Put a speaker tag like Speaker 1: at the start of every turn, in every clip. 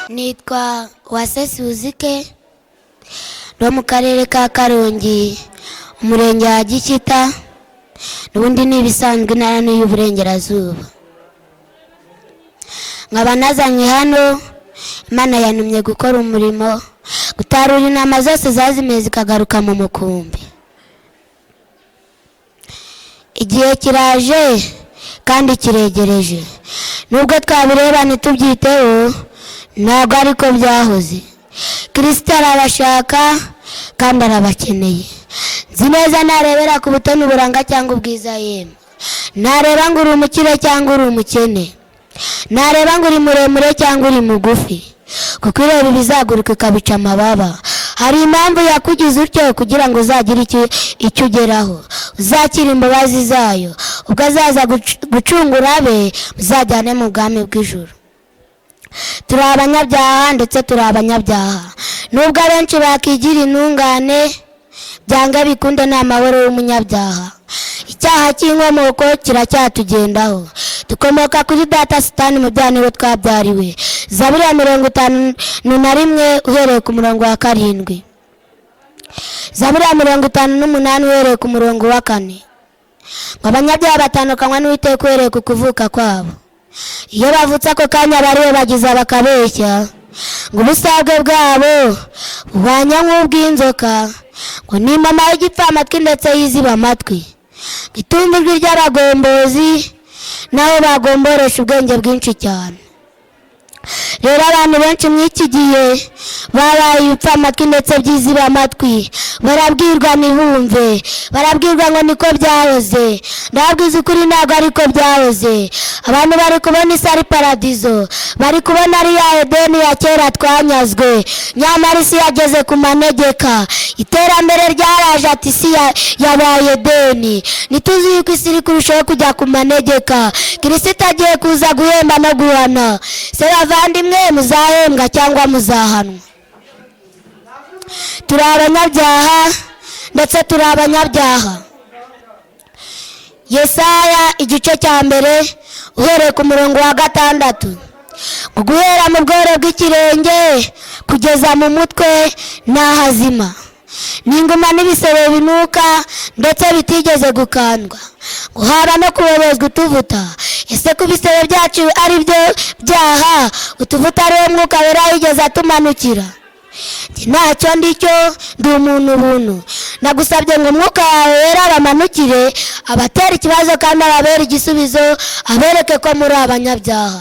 Speaker 1: Nitwa Uwase Suzike no mu karere ka Karongi umurenge wa Gikita n'ubundi nibisanzwe intara y'Uburengerazuba. Nkaba nazanye hano Imana yantumye gukora umurimo gutarura intama zose zazimeze zikagaruka mu mukumbi. Igihe kiraje kandi kiregereje, nubwo twabireba ntitubyiteho ntabwo ariko byahoze. Kristo arabashaka kandi arabakeneye. Nzi neza narebera ku butoni uburanga cyangwa ubwiza yemwe, nareba ngo uri umukire cyangwa uri umukene, nareba ngo uri muremure cyangwa uri mugufi, kuko ireba ibizaguruka ikabica amababa. Hari impamvu yakugize utyo kugira ngo uzagire icyo ugeraho, uzakira imbabazi zayo, ubwo azaza gucungura be muzajyane mu bwami bw'ijuru. Turi abanyabyaha ndetse turi abanyabyaha, nubwo abenshi bakigira intungane byanga bikunde nta mahoro y'umunyabyaha. Icyaha cy'inkomoko kiracyatugendaho, dukomoka kuri data Satani mu byaha niwe twabyariwe. Zaburi ya 51 uhereye ku murongo wa 7, Zaburi ya 58 uhereye ku murongo wa 4. Abanyabyaha batandukanywa n'Uwiteka uhereye ku kuvuka kwabo. Iyo bavutse ako kanya bariwe bagiza bakabeshya ngo ubusabwe bwabo buhwanya nk'ubw'inzoka, ngo ni mama y'igipfamatwi ndetse yiziba amatwi, itumva ijwi ry'abagombozi nabo bagomboresha ubwenge bwinshi cyane. Rero abantu benshi mw'iki gihe babaye ibipfamatwi ndetse byiziba amatwi, barabwirwa ntibumve, barabwirwa ngo niko byahoze. Ndababwiza ukuri ntabwo ariko byahoze. Abantu bari kubona isi ari paradizo, bari kubona ari ya Edeni ya kera twanyazwe, nyamara isi yageze ku manegeka. Iterambere ryaraje ati isi yabaye Edeni. Nituzi yuko isi iri kurushaho kujya ku manegeka. Kristo agiye kuza guhemba no guhana. Se bavandimwe, muzahembwa cyangwa muzahanwa. Turi abanyabyaha ndetse turi abanyabyaha. Yesaya igice cya 1 uhereye ku murongo wa 6, guhera mu bworo bw'ikirenge kugeza mu mutwe n'ahazima, n'inguma n'ibisebe binuka ndetse bitigeze gukandwa, guhara no kubobozwa utuvuta. Ese ku bisebe byacu ari byo byaha, utuvuta ari wo Mwuka Wera yigeze atumanukira? Ntacyo ndicyo, ndi umuntu buntu. Nagusabye ngo Umwuka Wera abamanukire, abatera ikibazo kandi ababera igisubizo, abereke ko muri abanyabyaha.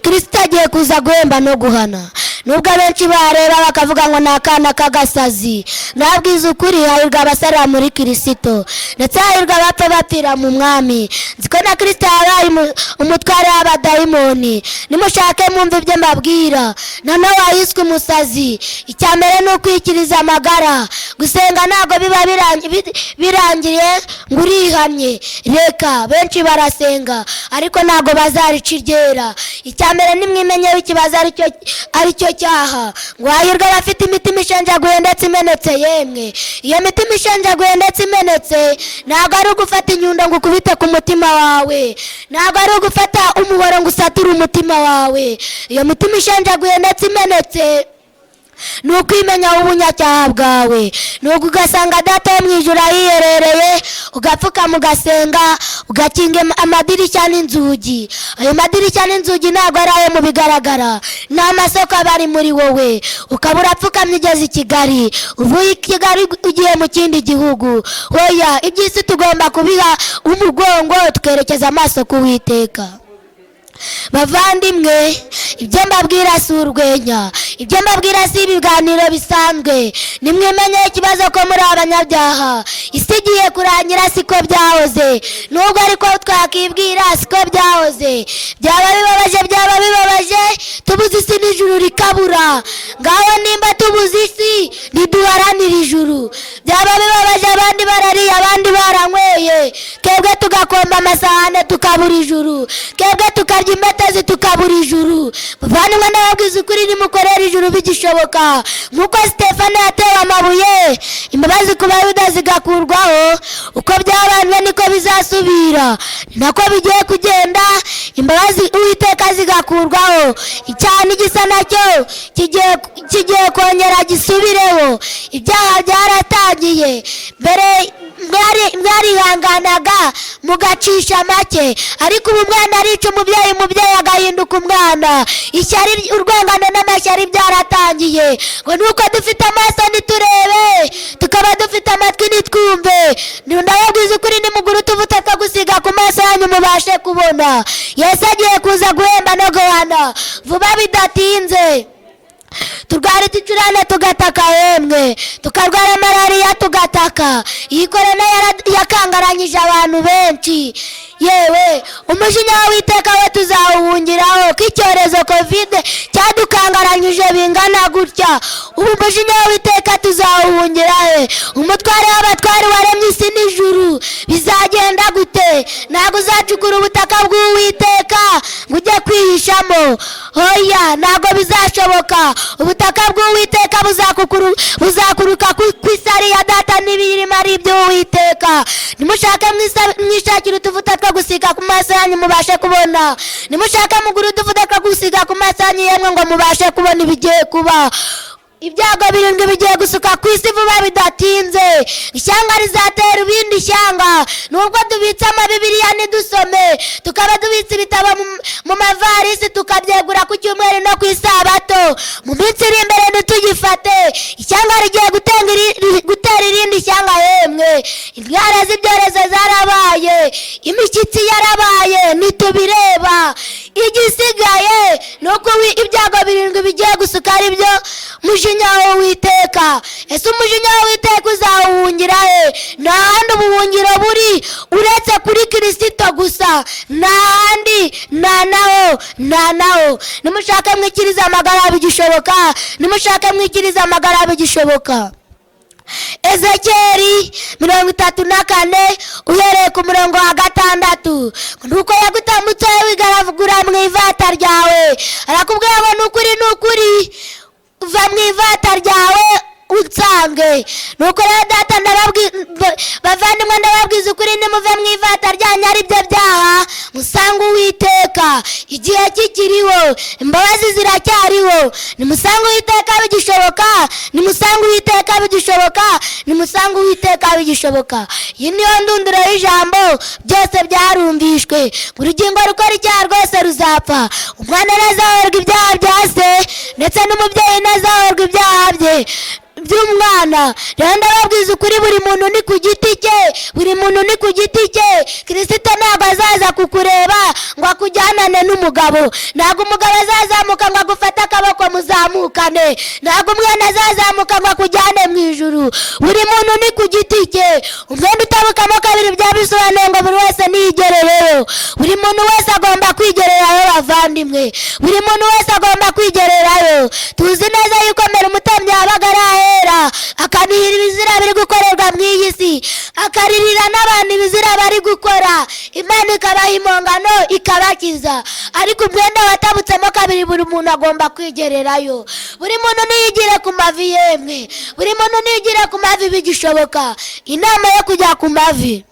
Speaker 1: Kristo agiye kuza guhemba no guhana. Nubwo abenshi bareba bakavuga ngo ni akana k'agasazi, nabwiza ukuri hahirwa abasarira muri Kristo, ndetse hahirwa abapfa bapfira mu mwami. Nzi ko na Kristo yabaye umutware w'abadayimoni. Nimushake mwumve ibyo mbabwira. None wayiswe umusazi. Icya mbere ni ukwikiriza amagara. Gusenga ntabwo biba birangiriye ngo urihamye. Reka benshi barasenga ariko ntabwo bazarica iryera. Icya mbere nimwimenyeho ikibazo aricyo cyaha. Ngo hahirwa abafite imitima ishenjaguye ndetse imenetse yemwe. Iyo mitima ishenjaguye ndetse imenetse ntabwo ari ugufata inyundo ngo ukubite ku mutima wawe, ntabwo ari ugufata umuhoro ngo usature umutima wawe. Iyo mitima ishenjaguye ndetse imenetse ni ukwimenya ubunyacyaha bwawe, ni ugasanga data wo mu ijuru ahiherereye, ugapfukama ugasenga, ugakinga amadirishya n'inzugi. Ayo madirishya n'inzugi ntabwo ari ayo mu bigaragara, ni amasoko aba ari muri wowe. Ukaba urapfukamye ugeze i Kigali, uvuye i Kigali ugiye mu kindi gihugu. Oya, iby'isi tugomba kubiha umugongo tukerekeza amaso ku Uwiteka. Bavandimwe, ibyo mbabwira si urwenya, ibyo mbabwira si ibiganiro bisanzwe. Nimwimenye ikibazo ko muri abanyabyaha. Isi igiye kurangira siko byahoze, nubwo ariko twakibwira siko byahoze. Byaba bibabaje tubuze isi n'ijuru rikabura. Ngaho nimba tubuze isi ntiduharanira ijuru. Byaba bibabaje abandi barariye abandi baranyweye, twebwe tugakomba amasahane tukabura ijuru, twebwe tukarya imbetezi tukabura ijuru. Bavandimwe ndababwiza ukuri, nimukorere ijuru bigishoboka. Nk'uko Sitefano yatewe amabuye, imbabazi ku Bayuda zigakurwaho, uko byabanze niko bizasubira, nako bigiye kugenda, imbabazi Uwiteka zigakurwaho, icyaha n'igisa nacyo kigiye kongera gisubireho. Ibyaha byaratangiye, mbere mwarihanganaga mugacisha make, ariko ubu umwana arica umubyeyi, umubyeyi agahinduka umwana. Ishyari, urwangano n'amashyari byaratangiye, ngo nuko dufite amaso ntiturebe, tukaba dufite amatwi ntitwumve. Ndababwiza ukuri, nimugura utuvuta two gusiga ku maso yanyu mubashe kubona. Yesu agiye kuza guhemba no guhana vuba bidatinze. Turwara ibicurane tugataka, yemwe tukarwara malariya tugataka. Iyi korona yakangaranyije abantu benshi, yewe umujinya w'Uwiteka we tuzawuhungiraho, ko icyorezo kovide cyadukangaranyije bingana gutya. Ubu umujinya w'Uwiteka tuzawuhungirahe? Umutware w'abatware waremye isi n'ijuru bizagenda gute? Ntabwo uzacukura ubutaka bw'Uwiteka ngo ujye kwihishamo, hoya, ntabwo bizashoboka. Ubutaka bw'Uwiteka buzakuruka ku isari ya data n'ibirimo ari iby'Uwiteka. Nimushake mwishakire utuvuta two gusiga ku maso yanyu mubashe kubona. Nimushake mugure utuvuta two gusiga ku maso yanyu yemwe ngo mubashe kubona ibigiye kuba. Ibyago birindwi bigiye gusuka ku isi vuba bidatinze. Ishyanga rizatera ibindi shyanga. Nubwo tubitse amabibiriya ntidusome, tukaba tubitse ibitabo mu mavarisi tukabyegura ku cyumweru no ku isabato, mu minsi iri imbere ntitugifate. Ishyanga rigiye gutera irindi shyanga, yemwe indwara z'ibyorezo zarabaye, imishyitsi yarabaye, ntitubireba. Igisigaye ni uko ibyago birindwi bigiye gusuka ari byo umujinya w'Uwiteka. Ese umujinya w'Uwiteka uzawuhungira he? Nta handi ubuhungiro buri uretse kuri Kristo gusa, nta handi, nta naho. Nimushake mwikirize amagara bigishoboka, nimushake mwikirize amagara bigishoboka. Ezekiyeli 34 uhereye ku murongo wa 6. Nuko yagutambutse wigaragura mu ivata ryawe, arakubwira ngo nukuri uva mu ivata ryawe unsange. Nuko rero data bavandimwe ndababwiza ukuri, nimuve mu ivata ryanyu ari byo byaha, musange Uwiteka. Igihe kikiriho, imbabazi ziracyariho. Nimusange Uwiteka bigishoboka, nimusange Uwiteka bigishoboka, nimusange Uwiteka bigishoboka. Iyi niyo ndunduro y'ijambo, byose byarumvishwe. Urugingo rukora icyaha rwose ruzapfa. Umwana ntazahorwa ibyaha bya se, ndetse n'umubyeyi ntazahorwa ibyaha bye by'umwana. Rero ndababwiza ukuri, buri muntu ni ku giti cye, buri muntu ni ku giti cye. Kristo ntabwo azaza kukureba ngo akujyanane n'umugabo, ntabwo umugabo azazamuka ngo agufate akaboko muzamukane, ntabwo umwana azazamuka ngo akujyane mu ijuru. Buri muntu ni ku giti cye. Umwenda utabukamo kabiri byabisobanuye ngo buri wese niyigerereyo. Buri muntu wese agomba kwigererayo, bavandimwe, buri muntu wese agomba kwigererayo. Tuzi neza yuko mbere umutambyi yabaga arahera, akanihira ibizira biri gukorerwa mu iyi si, akaririra n'abantu ibizira bari gukora, Imana ikabaha impongano ikabakiza. Ariko umwenda watabutsemo kabiri buri muntu agomba kwigererayo. Buri muntu niyigire ku mavi, yemwe buri muntu niyigire ku mavi bigishoboka. Inama yo kujya ku mavi,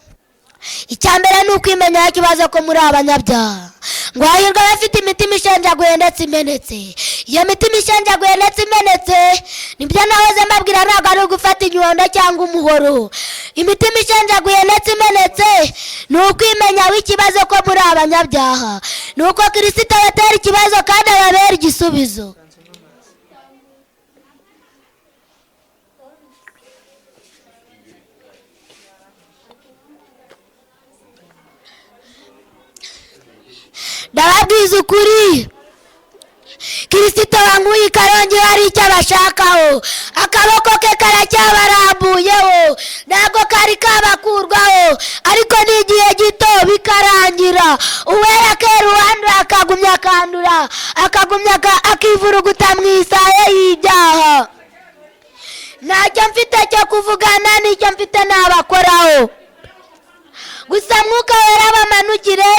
Speaker 1: icyambere ni ukwimenyaho ikibazo ko muri abanyabyaha. Ngo hahirwa abafite imitima ishenjaguye ndetse imenetse. Iyo mitima ishenjaguye ndetse imenetse nibyo nahoze mbabwira, ntabwo ari ugufata inyundo cyangwa umuhoro. Imitima ishenjaguye ndetse imenetse ni ukwimenyaho ikibazo ko muri abanyabyaha, ni uko Kristo abatera ikibazo kandi ababera igisubizo. Ndababwiza ukuri, Kristo wanguye karongera hari icyo abashakaho. Akaboko ke karacyabarambuyeho, ntabwo kari kabakurwaho, ariko ni igihe gito bikarangira. Uwera kera uwandura akagumya akandura, akagumya akivuruguta mu isaye y'ibyaha. Ntacyo mfite cyo kuvugana, n'icyo mfite nabakoraho. Gusa Mwuka Wera bamanukire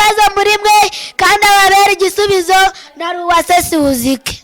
Speaker 1: ibibazo muri mwe kandi ababera igisubizo na ruwase siwuzike.